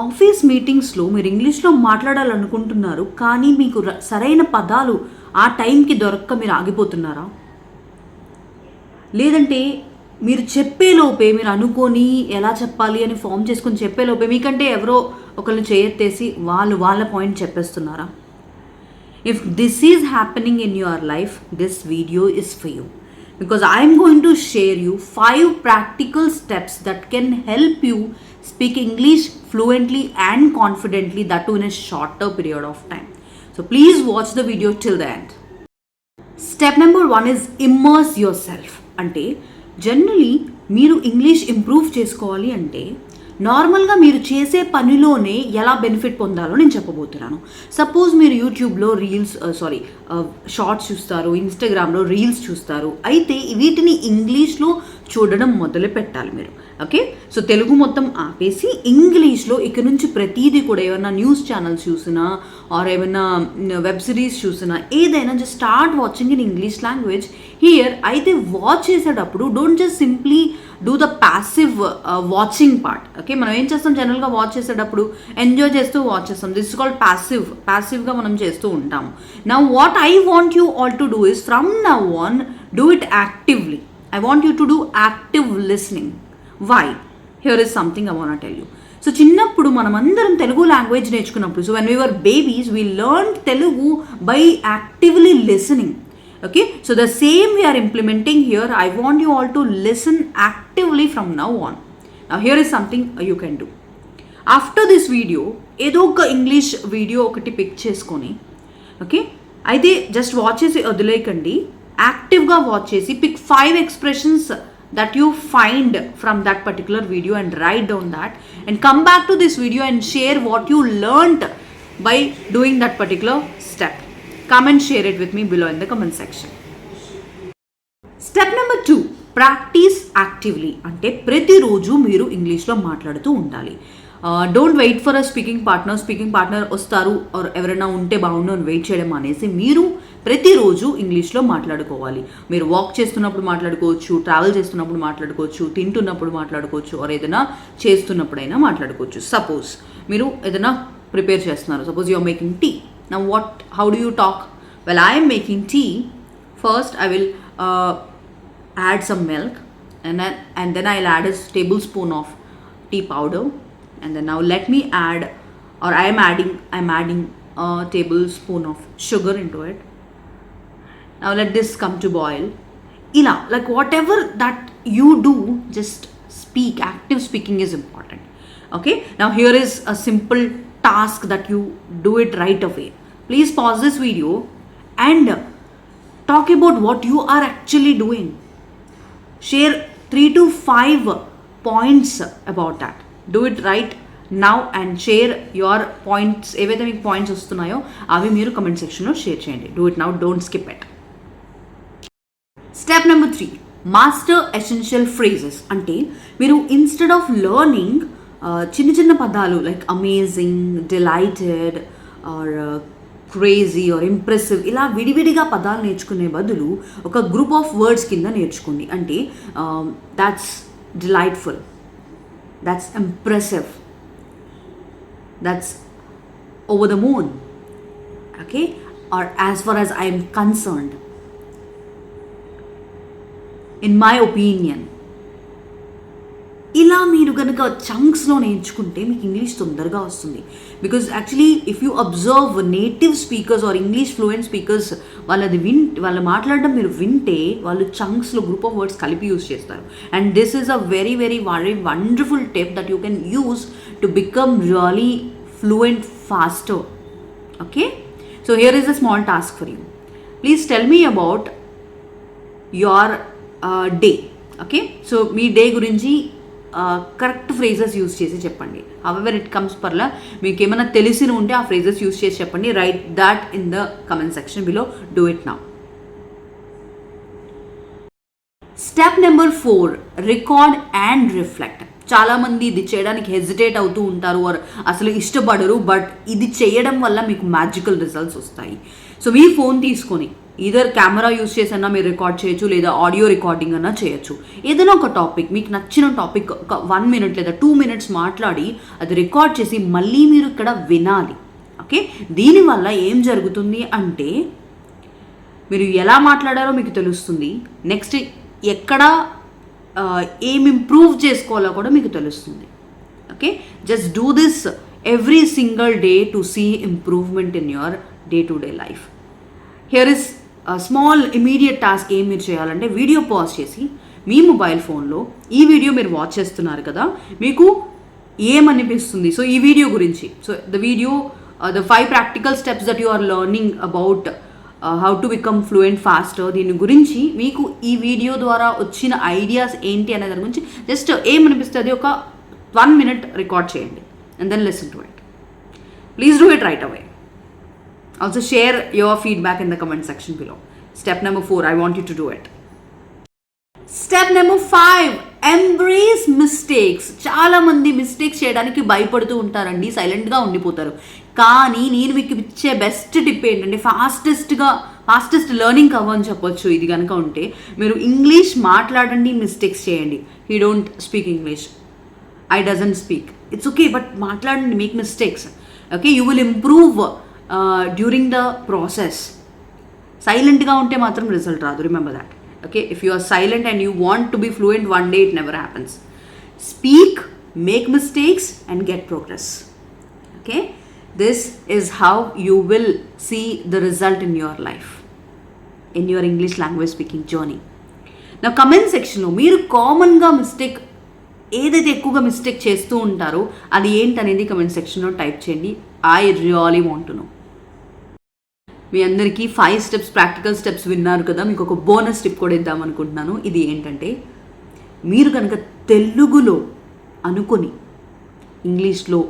Office మీటింగ్స్లో మీరు ఇంగ్లీష్లో మాట్లాడాలనుకుంటున్నారు, కానీ మీకు సరైన పదాలు ఆ టైంకి దొరక్క మీరు ఆగిపోతున్నారా? లేదంటే మీరు చెప్పేలోపే మీరు అనుకొని ఎలా చెప్పాలి అని ఫామ్ చేసుకొని చెప్పేలోపే మీకంటే ఎవరో ఒకళ్ళు చేయెత్తేసి వాళ్ళ point చెప్పేస్తున్నారా? If this is happening in your life, this video is for you. Because I am going to share you 5 practical steps that can help you speak English fluently and confidently, that too in a shorter period of time. So please watch the video till the end. Step number 1 is immerse yourself. అంటే generally మీరు English improve చేసుకోవాలి అంటే నార్మల్గా మీరు చేసే పనిలోనే ఎలా benefit పొందాలో నేను చెప్పబోతున్నాను. సపోజ్ మీరు యూట్యూబ్లో షార్ట్స్ చూస్తారు, ఇన్స్టాగ్రామ్లో రీల్స్ చూస్తారు, అయితే వీటిని ఇంగ్లీష్లో చూడడం మొదలు పెట్టాలి మీరు. ఓకే, సో తెలుగు మొత్తం ఆపేసి ఇంగ్లీష్లో ఇక నుంచి ప్రతిదీ కూడా ఏమైనా న్యూస్ ఛానల్స్ చూసినా ఆర్ ఏమైనా వెబ్ సిరీస్ చూసినా ఏదైనా just start watching in English language here. అయితే వాచ్ చేసేటప్పుడు don't just simply do the passive watching part. Okay, మనం ఏం చేస్తాం జనరల్గా వాచ్ చేసేటప్పుడు ఎంజాయ్ చేస్తూ వాచ్ చేస్తాం. దిస్ ఇస్ కాల్డ్ ప్యాసివ్గా మనం చేస్తూ ఉంటాము. Now what I want you all to do is from now on do it actively. I want you to do active listening. Why? Here is something I want to tell you. So చిన్నప్పుడు మనమందరం Telugu language నేర్చుకున్నప్పుడు, so when we were babies we learned Telugu by actively listening. Okay, so the same we are implementing here. I want you all to listen actively from now on. Now here is something you can do. After this video ఏదో ఒక English video ఒకటి pick చేసుకొని, okay, అయితే just watch చేసి వదిలేయకండి, యాక్టివ్గా watch చేసి pick 5 expressions that you find from that particular video and write down that and come back to this video and share what you learnt by doing that particular step. Come and share it with me below in the comment section. Step number 2, practice actively. అంటే ప్రతిరోజు మీరు ఇంగ్లీష్లో మాట్లాడుతూ ఉండాలి. Don't wait for a speaking partner వస్తారు or ఎవరైనా ఉంటే బాగుండు అని వెయిట్ చేయడం అనేసి మీరు ప్రతిరోజు ఇంగ్లీష్లో మాట్లాడుకోవాలి. మీరు వాక్ చేస్తున్నప్పుడు మాట్లాడుకోవచ్చు, ట్రావెల్ చేస్తున్నప్పుడు మాట్లాడుకోవచ్చు, తింటున్నప్పుడు మాట్లాడుకోవచ్చు, ఆర్ ఏదైనా చేస్తున్నప్పుడైనా మాట్లాడుకోవచ్చు. సపోజ్ మీరు ఏదైనా ప్రిపేర్ చేస్తున్నారు, suppose you are making tea. Now how do you talk? Well I am making tea, first I will add some milk and then I'll add a tablespoon of tea powder. And then now let me add, or I'm adding a tablespoon of sugar into it. Now let this come to boil. Ila, like whatever that you do, just speak. Active speaking is important. Okay, now here is a simple task that you do it right away. Please pause this video and talk about what you are actually doing. Share 3 to 5 points about that. Do it right now and share your points. ఏవైతే మీకు points వస్తున్నాయో అవి మీరు comment సెక్షన్లో share చేయండి. Do it now, don't skip it. Step number 3, master essential phrases. అంటే మీరు instead of learning చిన్న పదాలు like amazing, delighted or crazy or impressive ఇలా విడివిడిగా పదాలు నేర్చుకునే బదులు ఒక గ్రూప్ ఆఫ్ వర్డ్స్ కింద నేర్చుకోండి. అంటే that's delightful, that's impressive, that's over the moon, okay, or as far as I am concerned, in my opinion. ఇలా మీరు కనుక చంక్స్లో నేర్చుకుంటే మీకు ఇంగ్లీష్ తొందరగా వస్తుంది. Because actually if you observe native speakers or English fluent speakers, వాళ్ళు మాట్లాడడం మీరు వింటే వాళ్ళు చంక్స్లో గ్రూప్ ఆఫ్ వర్డ్స్ కలిపి యూజ్ చేస్తారు. And this is a very very very wonderful tip that you can use to become really fluent faster. Okay, so here is a small task for you. Please tell me about your day. Okay, so me day గురించి correct phrases use చేసి చెప్పండి. However it comes పర్లా, మీకు ఏమైనా తెలిసిన ఉంటే ఆ phrases use చేసి చెప్పండి. Right that in the comment section below. Do it now. Step number 4, record and reflect. చాలామంది ఇది చేయడానికి హెజిటేట్ అవుతూ ఉంటారు ఆర్ అసలు ఇష్టపడరు, బట్ ఇది చేయడం వల్ల మీకు మ్యాజికల్ రిజల్ట్స్ వస్తాయి. సో మీ ఫోన్ తీసుకొని ఈధర్ కెమెరా యూస్ చేసన్నా మీరు రికార్డ్ చేయొచ్చు, లేదా ఆడియో రికార్డింగ్ అన్నా చేయొచ్చు. ఏదైనా ఒక టాపిక్, మీకు నచ్చిన టాపిక్ ఒక 1 minute లేదా 2 minutes మాట్లాడి అది రికార్డ్ చేసి మళ్ళీ మీరు ఇక్కడ వినాలి. ఓకే, దీనివల్ల ఏం జరుగుతుంది అంటే మీరు ఎలా మాట్లాడారో మీకు తెలుస్తుంది. నెక్స్ట్ ఎక్కడ ఏం ఇంప్రూవ్ చేసుకోవాలో కూడా మీకు తెలుస్తుంది. Okay, just do this every single day to see improvement in your day to day life. Here is small immediate task. ఏం మీరు చేయాలంటే వీడియో పాజ్ చేసి మీ మొబైల్ ఫోన్లో ఈ వీడియో మీరు వాచ్ చేస్తున్నారు కదా, మీకు ఏమనిపిస్తుంది సో ఈ వీడియో గురించి. So the video the 5 practical steps that you are learning about how to become fluent faster, దీని గురించి మీకు ఈ వీడియో ద్వారా వచ్చిన ఐడియాస్ ఏంటి అనే దాని గురించి జస్ట్ ఏమనిపిస్తుంది ఒక 1 minute రికార్డ్ చేయండి and then listen to it. Please do it right away. Also share your feedback in the comment section below. Step number 4, I want you to do it. Step number 5, embrace mistakes. చాలా మంది mistakes చేయడానికి భయపడుతూ ఉంటారండి, సైలెంట్గా ఉండిపోతారు. కానీ నేను మీకు ఇచ్చే బెస్ట్ టిప్ ఏంటంటే ఫాస్టెస్ట్ లెర్నింగ్ కవ్ అని చెప్పొచ్చు. ఇది కనుక ఉంటే మీరు ఇంగ్లీష్ మాట్లాడండి, మిస్టేక్స్ చేయండి. He don't speak English, I doesn't speak, it's okay, but మాట్లాడండి, make mistakes. Okay, you will improve during the process. సైలెంట్గా ఉంటే మాత్రం రిజల్ట్ రాదు, remember that. Okay, if you are silent and you want to be fluent, one day it never happens. Speak, make mistakes and get progress. Okay, this is how you will see the result in your life, in your English language speaking journey. Now comment section lo మీరు common గా mistake ఏదైతే ఎక్కువగా mistake చేస్తూ ఉంటారో అది ఏంటనేది comment సెక్షన్లో type చేయండి. I really want to know. మీ అందరికీ 5 steps ప్రాక్టికల్ స్టెప్స్ విన్నారు కదా, మీకు ఒక బోనస్ టిప్ కూడా ఇద్దాం అనుకుంటున్నాను. ఇది ఏంటంటే మీరు కనుక తెలుగులో అనుకొని ఇంగ్లీష్లో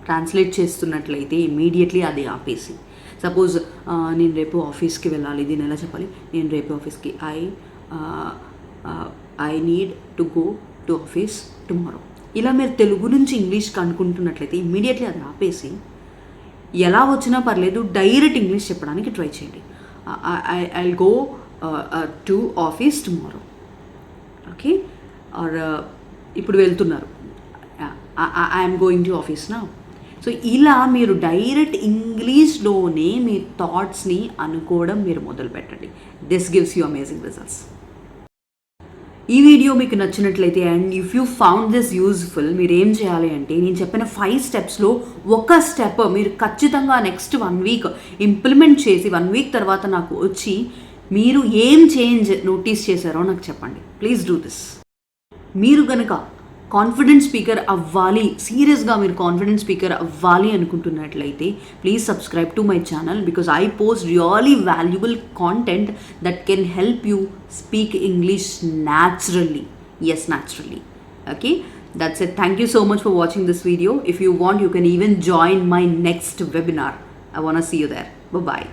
ట్రాన్స్లేట్ చేస్తున్నట్లయితే ఇమీడియట్లీ అది ఆపేసి, సపోజ్ నేను రేపు ఆఫీస్కి వెళ్ళాలి, దీన్ని ఎలా చెప్పాలి, నేను రేపు ఆఫీస్కి I need to go to office tomorrow, ఇలా మీరు తెలుగు నుంచి ఇంగ్లీష్కి అనుకుంటున్నట్లయితే ఇమీడియట్లీ అది ఆపేసి ఎలా వచ్చినా పర్లేదు డైరెక్ట్ ఇంగ్లీష్ చెప్పడానికి ట్రై చేయండి. I go to office tomorrow. Okay, or ఇప్పుడు వెళ్తున్నారు, ఐఎమ్ గోయింగ్ టు ఆఫీస్ నా. సో ఇలా మీరు డైరెక్ట్ ఇంగ్లీష్లోనే మీ థాట్స్ని అనుకోవడం మీరు మొదలు పెట్టండి. This gives you amazing results. ఈ వీడియో మీకు నచ్చినట్లయితే and if you found this useful, మీరు ఏం చేయాలి అంటే నేను చెప్పిన 5 స్టెప్స్లో ఒక స్టెప్ మీరు ఖచ్చితంగా నెక్స్ట్ 1 week ఇంప్లిమెంట్ చేసి 1 week తర్వాత నాకు వచ్చి మీరు ఏం చేంజ్ నోటీస్ చేశారో నాకు చెప్పండి. Please do this. మీరు కనుక కాన్ఫిడెంట్ స్పీకర్ అవ్వాలి, సీరియస్గా మీరు కాన్ఫిడెంట్ స్పీకర్ అవ్వాలి అనుకుంటున్నట్లయితే please subscribe to my channel because I post really valuable content that can help you speak English naturally. Yes, naturally. Okay, that's it. Thank you so much for watching this video. If you want, you can even join my next webinar. I want to see you there. Bye-bye.